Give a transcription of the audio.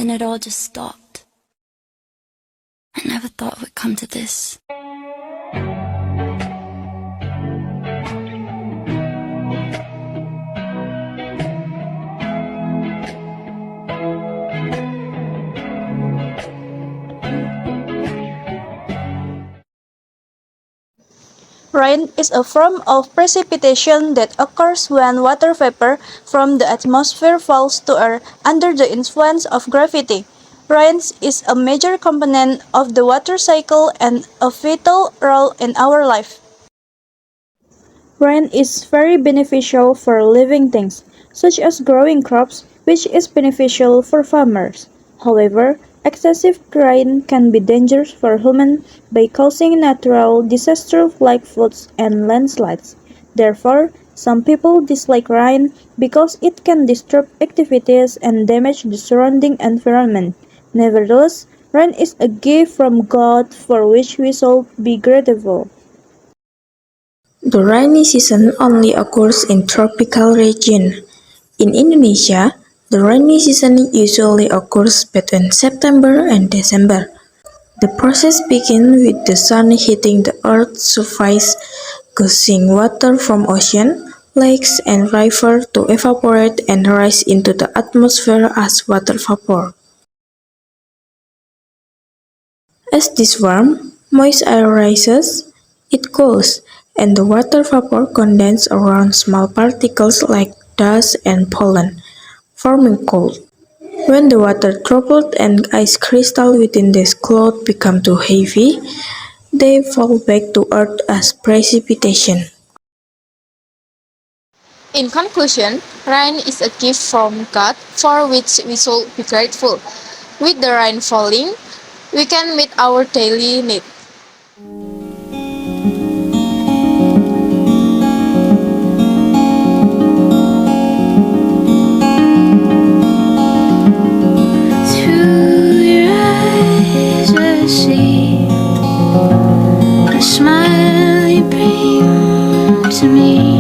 Then it all just stopped. I never thought it would come to this. Rain is a form of precipitation that occurs when water vapor from the atmosphere falls to earth under the influence of gravity. Rain is a major component of the water cycle and a vital role in our life. Rain is very beneficial for living things, such as growing crops, which is beneficial for farmers. However, excessive rain can be dangerous for humans by causing natural disasters like floods and landslides. Therefore, some people dislike rain because it can disrupt activities and damage the surrounding environment. Nevertheless, rain is a gift from God for which we should be grateful. The rainy season only occurs in tropical region. In Indonesia, the rainy season usually occurs between September and December. The process begins with the sun hitting the earth's surface, causing water from ocean, lakes, and rivers to evaporate and rise into the atmosphere as water vapor. As this warm, moist air rises, it cools, and the water vapor condenses around small particles like dust and pollen, forming cloud. When the water droplet and ice crystal within this cloud become too heavy, they fall back to earth as precipitation. In conclusion, rain is a gift from God for which we should be grateful. With the rain falling, we can meet our daily need. Through your eyes I see the smile you bring to me.